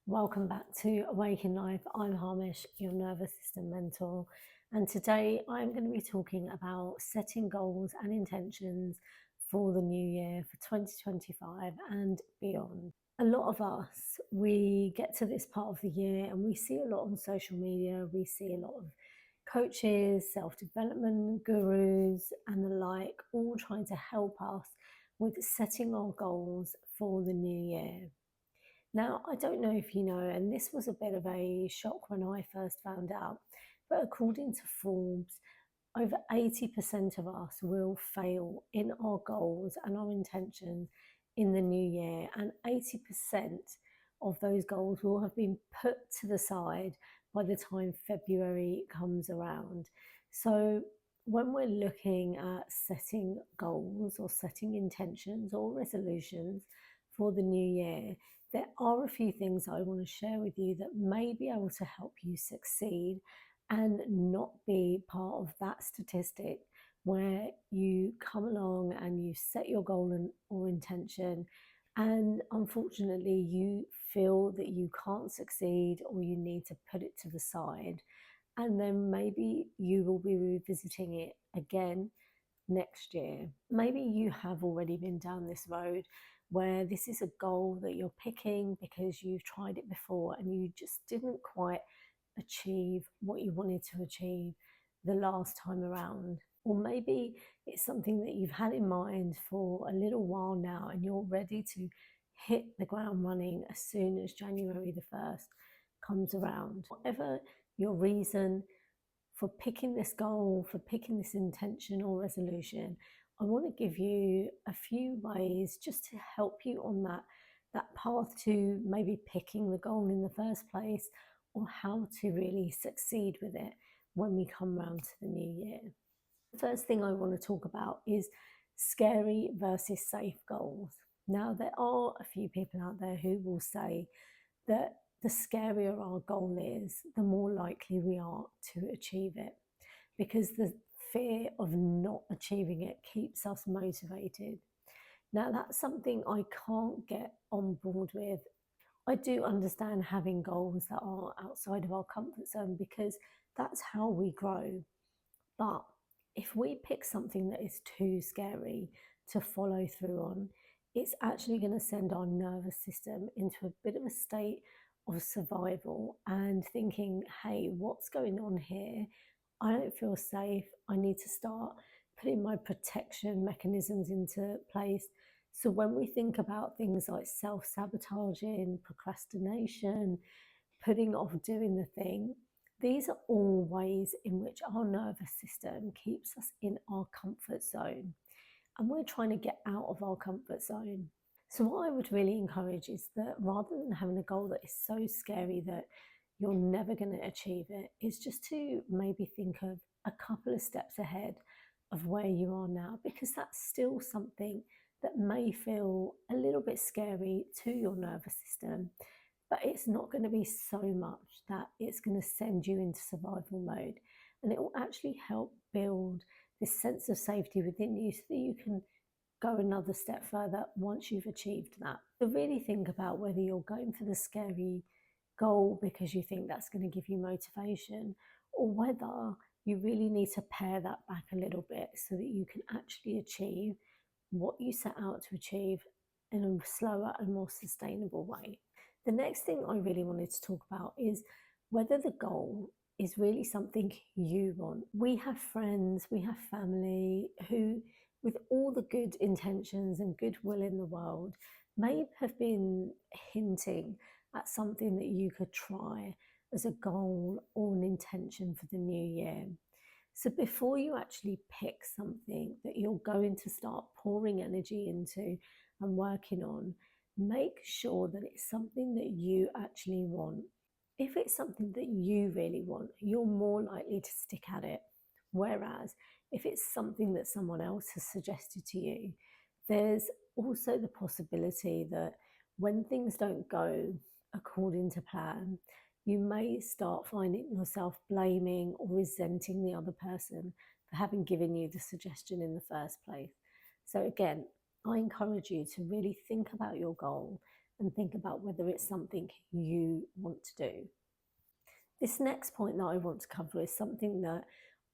Welcome back to Awake in Life. I'm Hamish, your nervous system mentor, and today I'm going to be talking about setting goals and intentions for the new year for 2025 and beyond. A lot of us, we get to this part of the year and we see a lot on social media, we see a lot of coaches, self development gurus, and the like, all trying to help us with setting our goals for the new year. Now, I don't know if you know, and this was a bit of a shock when I first found out, but according to Forbes, over 80% of us will fail in our goals and our intentions in the new year, and 80% of those goals will have been put to the side by the time February comes around. So, when we're looking at setting goals or setting intentions or resolutions for the new year, there are a few things I want to share with you that may be able to help you succeed and not be part of that statistic where you come along and you set your goal or intention, and unfortunately you feel that you can't succeed or you need to put it to the side, and then maybe you will be revisiting it again next year. Maybe you have already been down this road where this is a goal that you're picking because you've tried it before and you just didn't quite achieve what you wanted to achieve the last time around. Or maybe it's something that you've had in mind for a little while now and you're ready to hit the ground running as soon as January the 1st comes around. Whatever your reason for picking this goal, for picking this intention or resolution, I want to give you a few ways just to help you on that path to maybe picking the goal in the first place, or how to really succeed with it when we come round to the new year. The first thing I want to talk about is scary versus safe goals. Now, there are a few people out there who will say that the scarier our goal is, the more likely we are to achieve it, because the fear of not achieving it keeps us motivated. Now, that's something I can't get on board with. I do understand having goals that are outside of our comfort zone because that's how we grow. But if we pick something that is too scary to follow through on, it's actually going to send our nervous system into a bit of a state of survival and thinking, hey, what's going on here? I don't feel safe. I need to start putting my protection mechanisms into place. So when we think about things like self sabotaging, procrastination, putting off doing the thing, these are all ways in which our nervous system keeps us in our comfort zone. And we're trying to get out of our comfort zone. So, what I would really encourage is that rather than having a goal that is so scary that you're never going to achieve it, is just to maybe think of a couple of steps ahead of where you are now, because that's still something that may feel a little bit scary to your nervous system, but it's not going to be so much that it's going to send you into survival mode. And it will actually help build this sense of safety within you so that you can go another step further once you've achieved that. So, really think about whether you're going for the scary goal because you think that's going to give you motivation, or whether you really need to pare that back a little bit so that you can actually achieve what you set out to achieve in a slower and more sustainable way. The next thing I really wanted to talk about is whether the goal is really something you want. We have friends, we have family who, with all the good intentions and goodwill in the world, may have been hinting at something that you could try as a goal or an intention for the new year. So before you actually pick something that you're going to start pouring energy into and working on, make sure that it's something that you actually want. If it's something that you really want, you're more likely to stick at it. Whereas if it's something that someone else has suggested to you, there's also the possibility that when things don't go according to plan, you may start finding yourself blaming or resenting the other person for having given you the suggestion in the first place. So, again, I encourage you to really think about your goal, and think about whether it's something you want to do. This next point that I want to cover is something that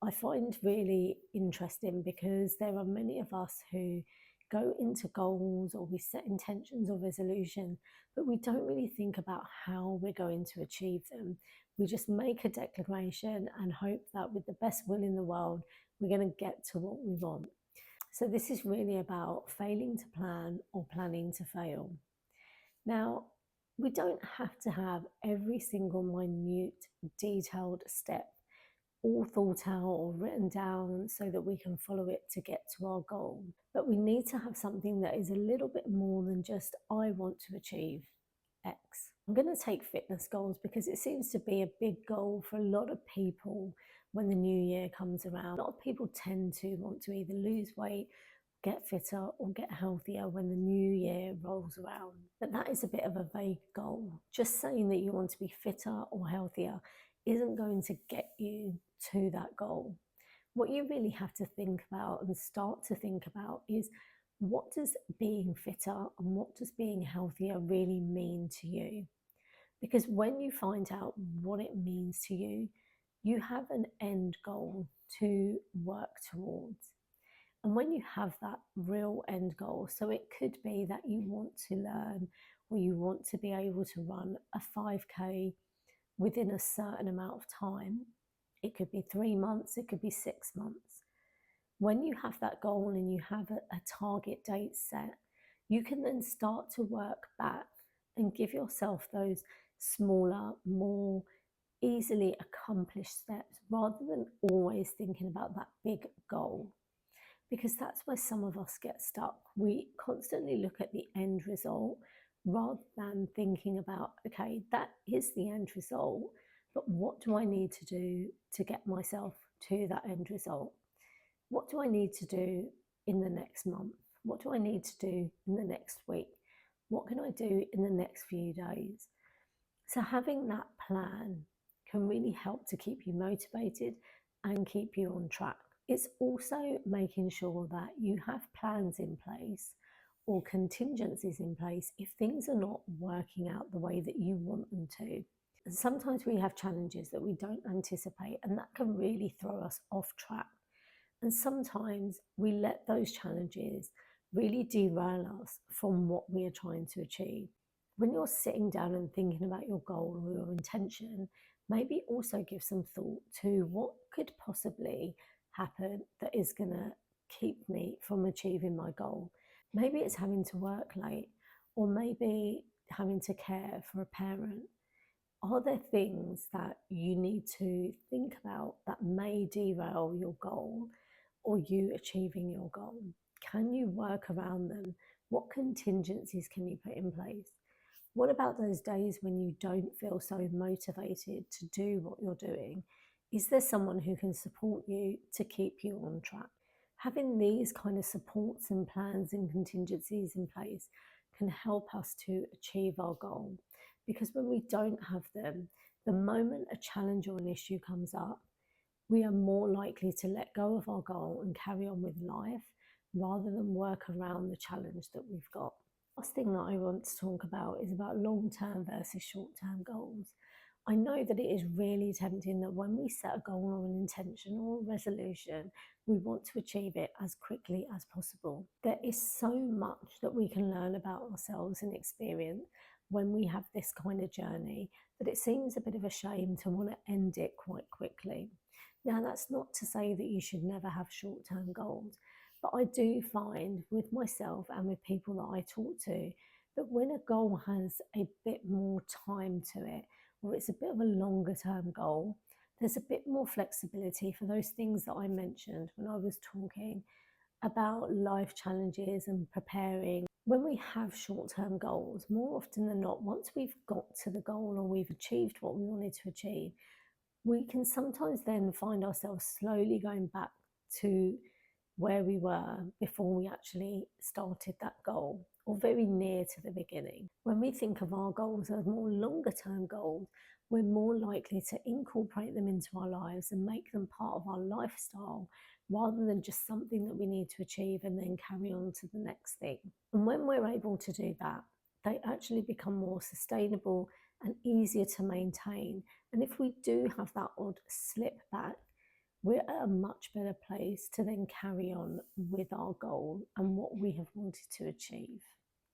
I find really interesting because there are many of us who go into goals or we set intentions or resolution, but we don't really think about how we're going to achieve them. We just make a declaration and hope that with the best will in the world, we're going to get to what we want. So, this is really about failing to plan or planning to fail. Now, we don't have to have every single minute, detailed step all thought out or written down so that we can follow it to get to our goal. But we need to have something that is a little bit more than just, I want to achieve X. I'm going to take fitness goals because it seems to be a big goal for a lot of people when the new year comes around. A lot of people tend to want to either lose weight, get fitter, or get healthier when the new year rolls around. But that is a bit of a vague goal. Just saying that you want to be fitter or healthier isn't going to get you to that goal. What you really have to think about and start to think about is, what does being fitter and what does being healthier really mean to you? Because when you find out what it means to you, you have an end goal to work towards. And when you have that real end goal, so it could be that you want to learn or you want to be able to run a 5K within a certain amount of time. It could be 3 months, it could be 6 months. When you have that goal and you have a target date set, you can then start to work back and give yourself those smaller, more easily accomplished steps rather than always thinking about that big goal. Because that's where some of us get stuck. We constantly look at the end result rather than thinking about, okay, that is the end result, but what do I need to do to get myself to that end result? What do I need to do in the next month? What do I need to do in the next week? What can I do in the next few days? So, having that plan can really help to keep you motivated and keep you on track. It's also making sure that you have plans in place or contingencies in place if things are not working out the way that you want them to. And sometimes we have challenges that we don't anticipate, and that can really throw us off track. And sometimes we let those challenges really derail us from what we are trying to achieve. When you're sitting down and thinking about your goal or your intention, maybe also give some thought to what could possibly happen that is going to keep me from achieving my goal. Maybe it's having to work late, or maybe having to care for a parent. Are there things that you need to think about that may derail your goal or you achieving your goal? Can you work around them? What contingencies can you put in place? What about those days when you don't feel so motivated to do what you're doing? Is there someone who can support you to keep you on track? Having these kind of supports and plans and contingencies in place can help us to achieve our goal. Because when we don't have them, the moment a challenge or an issue comes up, we are more likely to let go of our goal and carry on with life rather than work around the challenge that we've got. Last thing that I want to talk about is about long-term versus short-term goals. I know that it is really tempting that when we set a goal or an intention or a resolution, we want to achieve it as quickly as possible. There is so much that we can learn about ourselves and experience when we have this kind of journey that it seems a bit of a shame to want to end it quite quickly. Now, that's not to say that you should never have short-term goals, but I do find with myself and with people that I talk to that when a goal has a bit more time to it, or it's a bit of a longer term goal, there's a bit more flexibility for those things that I mentioned when I was talking about life challenges and preparing. When we have short term goals, more often than not, once we've got to the goal or we've achieved what we wanted to achieve, we can sometimes then find ourselves slowly going back to where we were before we actually started that goal, or very near to the beginning. When we think of our goals as more longer term goals, we're more likely to incorporate them into our lives and make them part of our lifestyle rather than just something that we need to achieve and then carry on to the next thing. And when we're able to do that, they actually become more sustainable and easier to maintain. And if we do have that odd slip back, we're at a much better place to then carry on with our goal and what we have wanted to achieve.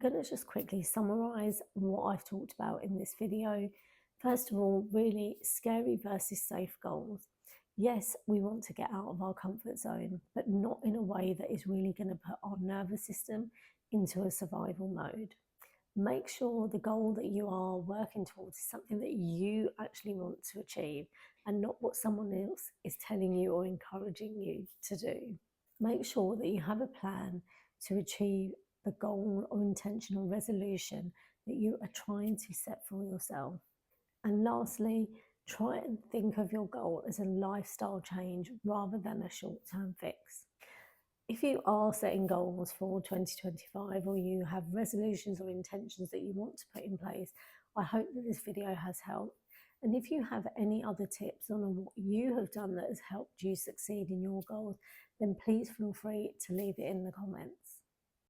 I'm going to just quickly summarize what I've talked about in this video. First of all, really scary versus safe goals. Yes, we want to get out of our comfort zone, but not in a way that is really going to put our nervous system into a survival mode. Make sure the goal that you are working towards is something that you actually want to achieve and not what someone else is telling you or encouraging you to do. Make sure that you have a plan to achieve the goal or intention or resolution that you are trying to set for yourself. And lastly, try and think of your goal as a lifestyle change rather than a short-term fix. If you are setting goals for 2025 or you have resolutions or intentions that you want to put in place, I hope that this video has helped. And if you have any other tips on what you have done that has helped you succeed in your goals, then please feel free to leave it in the comments.